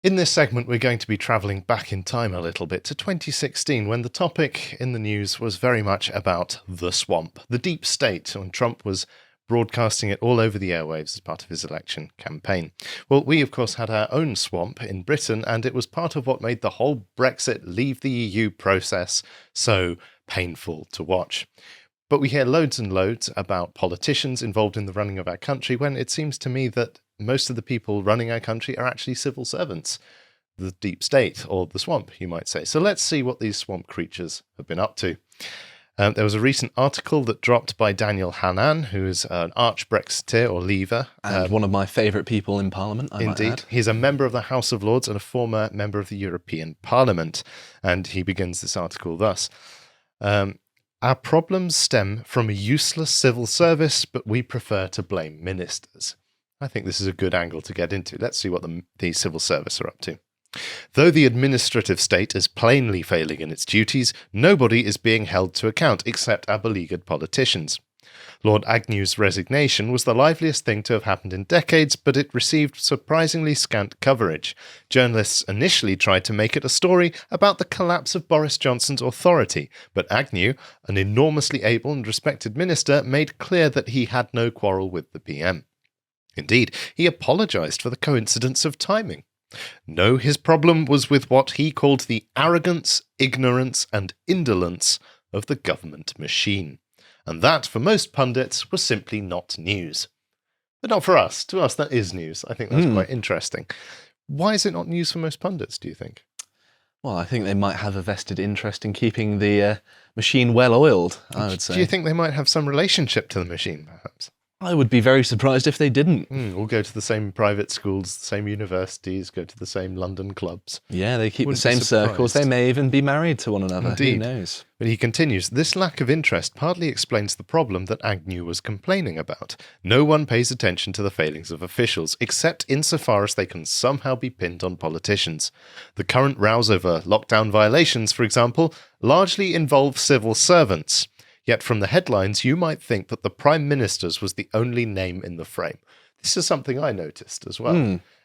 In this segment, we're going to be travelling back in time a little bit to 2016, when the topic in the news was very much about the swamp, the deep state, when Trump was broadcasting it all over the airwaves as part of his election campaign. Well, we, of course, had our own swamp in Britain, and it was part of what made the whole Brexit leave the EU process so painful to watch. But we hear loads and loads about politicians involved in the running of our country, when it seems to me that most of the people running our country are actually civil servants, the deep state, or the swamp, you might say. So let's see what these swamp creatures have been up to. There was a recent article that dropped by Daniel Hannan, who is an arch Brexiteer or leaver. And one of my favourite people in Parliament, I might add. He's a member of the House of Lords and a former member of the European Parliament. And he begins this article thus. Our problems stem from a useless civil service, but we prefer to blame ministers. I think this is a good angle to get into. Let's see what the civil service are up to. Though the administrative state is plainly failing in its duties, nobody is being held to account except our beleaguered politicians. Lord Agnew's resignation was the liveliest thing to have happened in decades, but it received surprisingly scant coverage. Journalists initially tried to make it a story about the collapse of Boris Johnson's authority, but Agnew, an enormously able and respected minister, made clear that he had no quarrel with the PM. Indeed, he apologised for the coincidence of timing. No, his problem was with what he called the arrogance, ignorance and indolence of the government machine. And that, for most pundits, was simply not news. But not for us. To us, that is news. I think that's quite interesting. Why is it not news for most pundits, do you think? Well, I think they might have a vested interest in keeping the machine well-oiled, I would say. Do you think they might have some relationship to the machine, perhaps? I would be very surprised if they didn't. All go to the same private schools, the same universities, go to the same London clubs. Yeah, they keep the same circles. They may even be married to one another. Indeed. Who knows? But he continues, this lack of interest partly explains the problem that Agnew was complaining about. No one pays attention to the failings of officials, except insofar as they can somehow be pinned on politicians. The current rows over lockdown violations, for example, largely involve civil servants. Yet from the headlines, you might think that the Prime Minister's was the only name in the frame. This is something I noticed as well.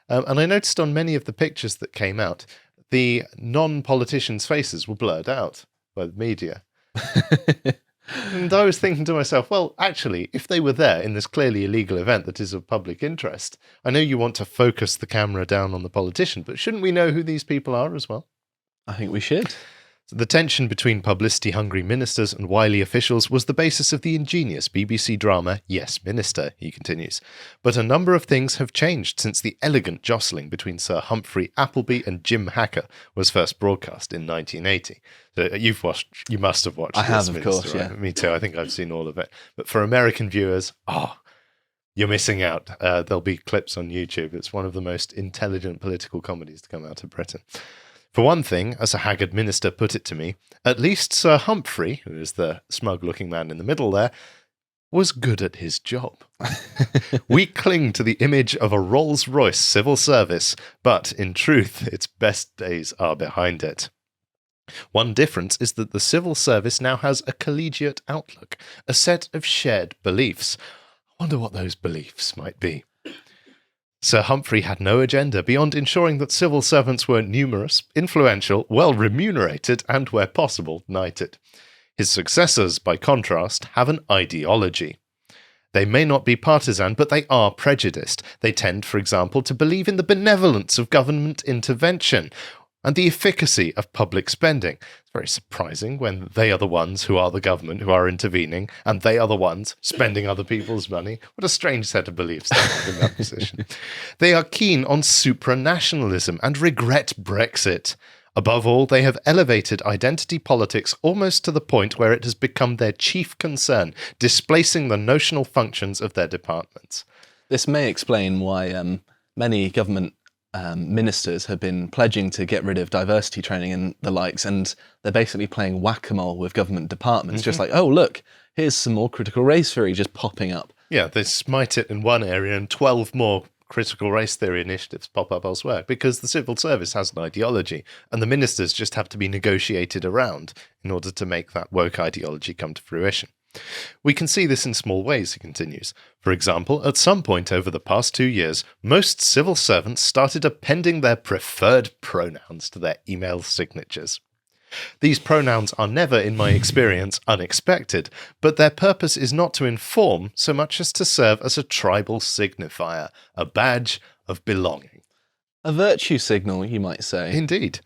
And I noticed on many of the pictures that came out, the non-politicians' faces were blurred out by the media. And I was thinking to myself, well, actually, if they were there in this clearly illegal event that is of public interest, I know you want to focus the camera down on the politician, but shouldn't we know who these people are as well? I think we should. The tension between publicity-hungry ministers and wily officials was the basis of the ingenious BBC drama Yes, Minister, he continues. But a number of things have changed since the elegant jostling between Sir Humphrey Appleby and Jim Hacker was first broadcast in 1980. So you must have watched I Yes, have, of Minister, course, right? yeah. Me too, I think I've seen all of it. But for American viewers, you're missing out. There'll be clips on YouTube. It's one of the most intelligent political comedies to come out of Britain. For one thing, as a haggard minister put it to me, at least Sir Humphrey, who is the smug-looking man in the middle there, was good at his job. We cling to the image of a Rolls-Royce civil service, but in truth, its best days are behind it. One difference is that the civil service now has a collegiate outlook, a set of shared beliefs. I wonder what those beliefs might be. Sir Humphrey had no agenda beyond ensuring that civil servants were numerous, influential, well remunerated, and, where possible, knighted. His successors, by contrast, have an ideology. They may not be partisan, but they are prejudiced. They tend, for example, to believe in the benevolence of government intervention and the efficacy of public spending. It's very surprising when they are the ones who are the government who are intervening, and they are the ones spending other people's money. What a strange set of beliefs they have in that position. They are keen on supranationalism and regret Brexit. Above all, they have elevated identity politics almost to the point where it has become their chief concern, displacing the notional functions of their departments. This may explain why many government ministers have been pledging to get rid of diversity training and the likes, and they're basically playing whack-a-mole with government departments, just like, oh, look, here's some more critical race theory just popping up. Yeah, they smite it in one area and 12 more critical race theory initiatives pop up elsewhere, because the civil service has an ideology, and the ministers just have to be negotiated around in order to make that woke ideology come to fruition. We can see this in small ways, he continues. For example, at some point over the past 2 years, most civil servants started appending their preferred pronouns to their email signatures. These pronouns are never, in my experience, unexpected, but their purpose is not to inform so much as to serve as a tribal signifier, a badge of belonging. A virtue signal, you might say. Indeed.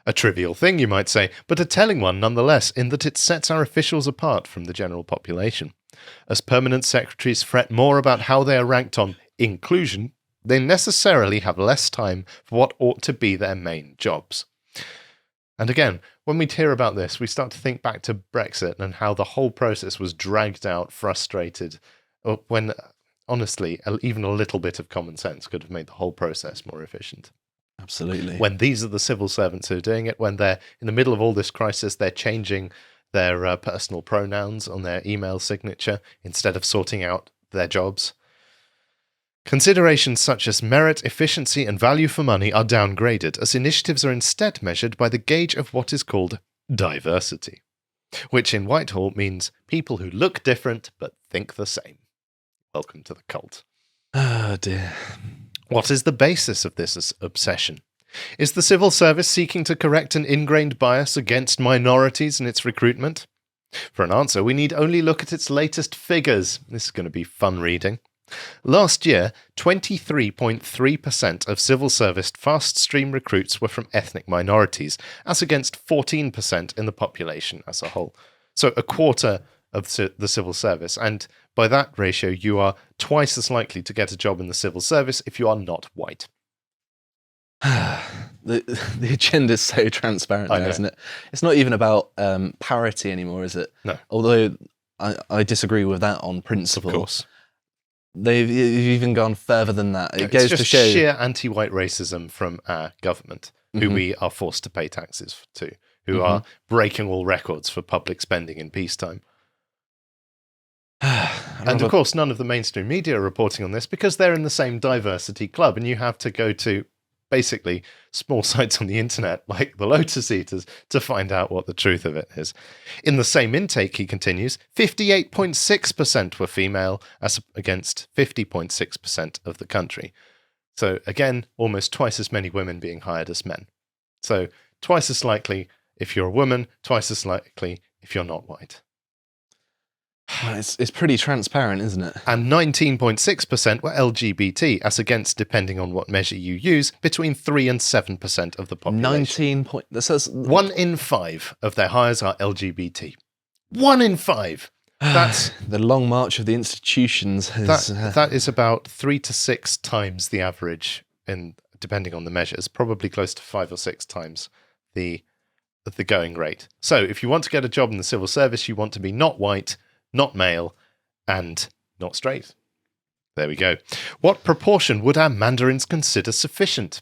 A trivial thing, you might say, but a telling one nonetheless, in that it sets our officials apart from the general population. As permanent secretaries fret more about how they are ranked on inclusion, they necessarily have less time for what ought to be their main jobs. And again, when we hear about this, we start to think back to Brexit and how the whole process was dragged out, frustrated, when, honestly, even a little bit of common sense could have made the whole process more efficient. Absolutely. When these are the civil servants who are doing it, when they're in the middle of all this crisis, they're changing their personal pronouns on their email signature instead of sorting out their jobs. Considerations such as merit, efficiency, and value for money are downgraded, as initiatives are instead measured by the gauge of what is called diversity, which in Whitehall means people who look different but think the same. Welcome to the cult. Oh dear. What is the basis of this obsession? Is the civil service seeking to correct an ingrained bias against minorities in its recruitment? For an answer, we need only look at its latest figures. This is going to be fun reading. Last year, 23.3% of civil service fast-stream recruits were from ethnic minorities, as against 14% in the population as a whole. So a quarter of the civil service, and by that ratio, you are twice as likely to get a job in the civil service if you are not white. The agenda is so transparent now, isn't it? It's not even about parity anymore, is it? No. Although I disagree with that on principle. Of course. They've even gone further than that. It goes just to show sheer anti-white racism from our government, who we are forced to pay taxes to, who are breaking all records for public spending in peacetime. And of course, none of the mainstream media are reporting on this because they're in the same diversity club, and you have to go to basically small sites on the internet like the Lotus Eaters to find out what the truth of it is. In the same intake, he continues, 58.6% were female as against 50.6% of the country. So again, almost twice as many women being hired as men. So twice as likely if you're a woman, twice as likely if you're not white. It's pretty transparent, isn't it? And 19.6% were LGBT, as against, depending on what measure you use, between 3 and 7% of the population. 1 in 5 of their hires are LGBT. 1 in 5! That's the long march of the institutions has... That is about 3 to 6 times the average, depending on the measures, probably close to 5 or 6 times the going rate. So if you want to get a job in the civil service, you want to be not white, not male, and not straight. There we go. What proportion would our mandarins consider sufficient?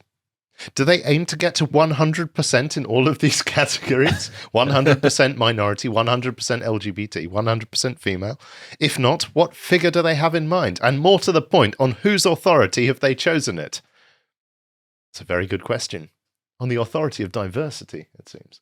Do they aim to get to 100% in all of these categories? 100% minority, 100% LGBT, 100% female? If not, what figure do they have in mind? And more to the point, on whose authority have they chosen it? It's a very good question. On the authority of diversity, it seems.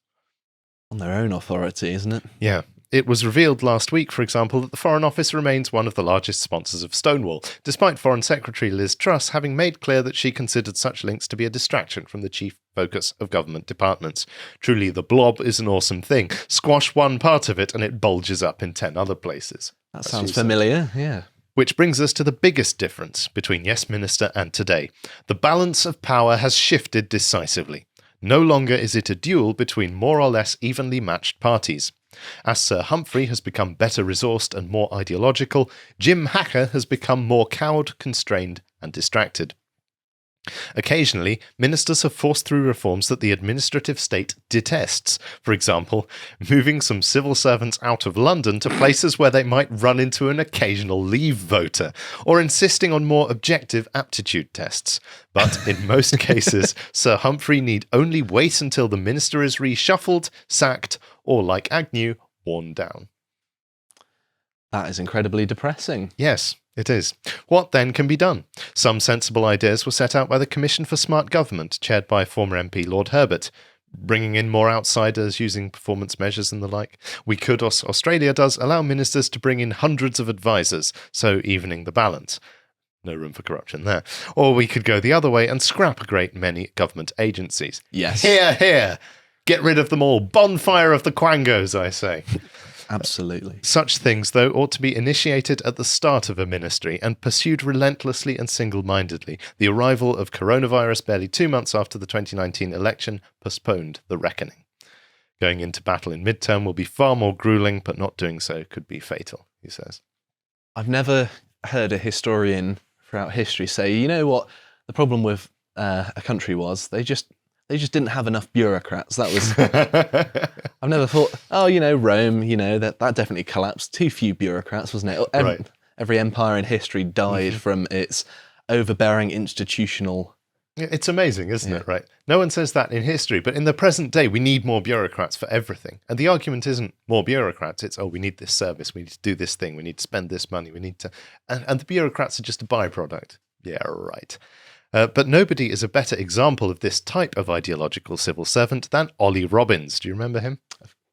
On their own authority, isn't it? Yeah. It was revealed last week, for example, that the Foreign Office remains one of the largest sponsors of Stonewall, despite Foreign Secretary Liz Truss having made clear that she considered such links to be a distraction from the chief focus of government departments. Truly, the blob is an awesome thing. Squash one part of it and it bulges up in 10 other places. That sounds familiar, yeah. Which brings us to the biggest difference between Yes Minister and today. The balance of power has shifted decisively. No longer is it a duel between more or less evenly matched parties. As Sir Humphrey has become better resourced and more ideological, Jim Hacker has become more cowed, constrained, and distracted. Occasionally, ministers have forced through reforms that the administrative state detests. For example, moving some civil servants out of London to places where they might run into an occasional Leave voter, or insisting on more objective aptitude tests. But in most cases, Sir Humphrey need only wait until the minister is reshuffled, sacked, or, like Agnew, worn down. That is incredibly depressing. Yes, it is. What then can be done? Some sensible ideas were set out by the Commission for Smart Government, chaired by former MP Lord Herbert. bringing in more outsiders, using performance measures and the like. We could, Australia does, allow ministers to bring in hundreds of advisors, so evening the balance. No room for corruption there. Or we could go the other way and scrap a great many government agencies. Yes. Here, here. Get rid of them all. Bonfire of the quangos, I say. Absolutely. Such things, though, ought to be initiated at the start of a ministry and pursued relentlessly and single-mindedly. The arrival of coronavirus barely 2 months after the 2019 election postponed the reckoning. Going into battle in midterm will be far more grueling, but not doing so could be fatal, he says. I've never heard a historian throughout history say, you know what the problem with a country was? They just didn't have enough bureaucrats. That was. I've never thought, Rome, that definitely collapsed. Too few bureaucrats, wasn't it? Right. Every empire in history died from its overbearing institutional. It's amazing, isn't it? Right. No one says that in history, but in the present day, we need more bureaucrats for everything. And the argument isn't more bureaucrats. It's, we need this service. We need to do this thing. We need to spend this money. We need to. And the bureaucrats are just a byproduct. Yeah, right. But nobody is a better example of this type of ideological civil servant than Ollie Robbins. Do you remember him?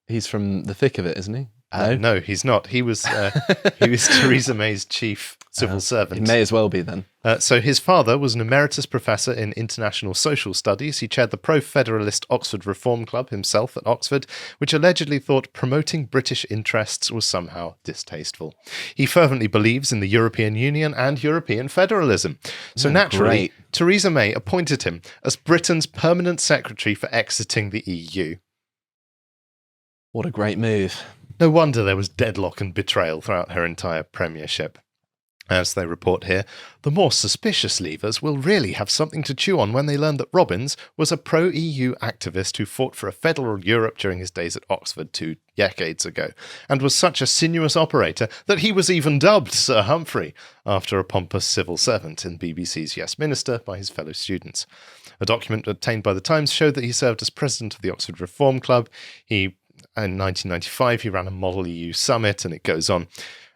He's from the thick of it, isn't he? No, he's not. He was Theresa May's chief civil servant. He may as well be then. So his father was an emeritus professor in international social studies. He chaired the pro-federalist Oxford Reform Club himself at Oxford, which allegedly thought promoting British interests was somehow distasteful. He fervently believes in the European Union and European federalism. So naturally, Theresa May appointed him as Britain's permanent secretary for exiting the EU. What a great move. No wonder there was deadlock and betrayal throughout her entire premiership. As they report here, the more suspicious leavers will really have something to chew on when they learn that Robbins was a pro-EU activist who fought for a federal Europe during his days at Oxford 2 decades ago, and was such a sinuous operator that he was even dubbed Sir Humphrey, after a pompous civil servant in BBC's Yes Minister by his fellow students. A document obtained by The Times showed that he served as president of the Oxford Reform Club. In 1995, he ran a Model EU summit, and it goes on.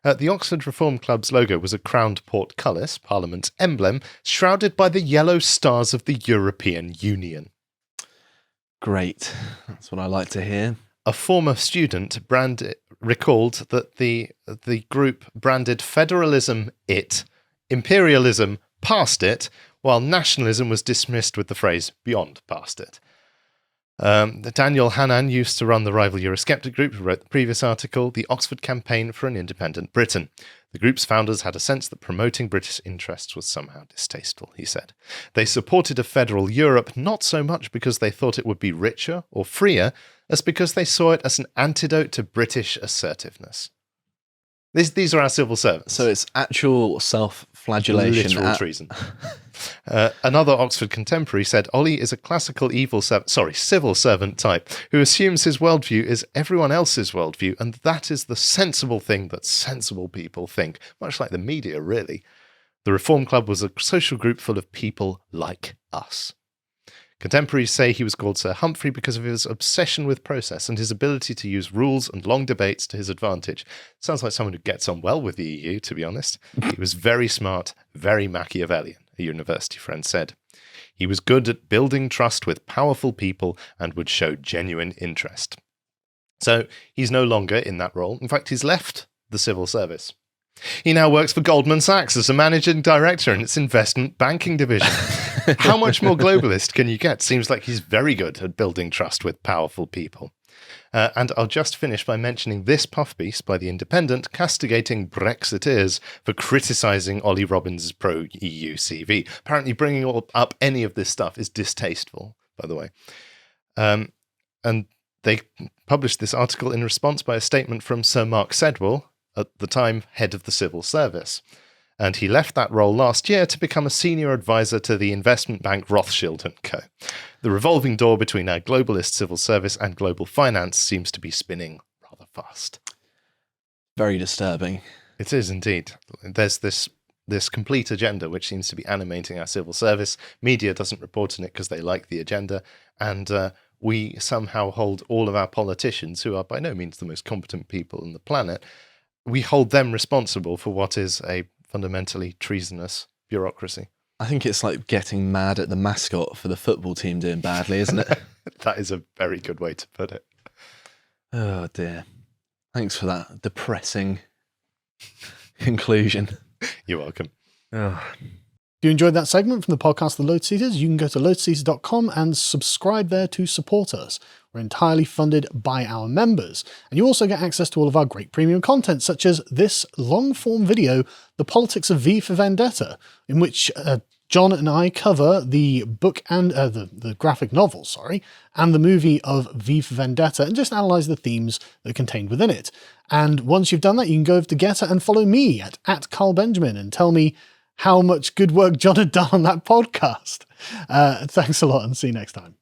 The Oxford Reform Club's logo was a crowned portcullis, Parliament's emblem, shrouded by the yellow stars of the European Union. Great. That's what I like to hear. A former student recalled that the group branded federalism it, imperialism past it, while nationalism was dismissed with the phrase beyond past it. Daniel Hannan used to run the rival Eurosceptic group who wrote the previous article, the Oxford Campaign for an Independent Britain. The group's founders had a sense that promoting British interests was somehow distasteful, he said. They supported a federal Europe not so much because they thought it would be richer or freer, as because they saw it as an antidote to British assertiveness. These are our civil servants. So it's actual self-flagellation. Literal treason. Another Oxford contemporary said, Ollie is a classical civil servant type who assumes his worldview is everyone else's worldview, and that is the sensible thing that sensible people think, much like the media, really. The Reform Club was a social group full of people like us. Contemporaries say he was called Sir Humphrey because of his obsession with process and his ability to use rules and long debates to his advantage. Sounds like someone who gets on well with the EU, to be honest. He was very smart, very Machiavellian, a university friend said. He was good at building trust with powerful people and would show genuine interest. So he's no longer in that role. In fact, he's left the civil service. He now works for Goldman Sachs as a managing director in its investment banking division. How much more globalist can you get? Seems like he's very good at building trust with powerful people. And I'll just finish by mentioning this puff piece by The Independent castigating Brexiteers for criticising Ollie Robbins' pro-EU CV. Apparently bringing up any of this stuff is distasteful, by the way. And they published this article in response by a statement from Sir Mark Sedwell, at the time head of the civil service. And he left that role last year to become a senior advisor to the investment bank Rothschild & Co. The revolving door between our globalist civil service and global finance seems to be spinning rather fast. Very disturbing. It is indeed. There's this complete agenda which seems to be animating our civil service. Media doesn't report on it because they like the agenda. And we somehow hold all of our politicians, who are by no means the most competent people on the planet, we hold them responsible for what is a fundamentally treasonous bureaucracy. I think it's like getting mad at the mascot for the football team doing badly, isn't it? That is a very good way to put it. Oh dear. Thanks for that depressing conclusion. You're welcome. Oh. If you enjoyed that segment from the podcast The Lotus Eaters, you can go to lotuseaters.com and subscribe there to support us. We're entirely funded by our members. And you also get access to all of our great premium content, such as this long-form video, The Politics of V for Vendetta, in which John and I cover the book and the graphic novel, and the movie of V for Vendetta, and just analyse the themes that are contained within it. And once you've done that, you can go over to Getter and follow me at Carl Benjamin and tell me how much good work John had done on that podcast. Thanks a lot and see you next time.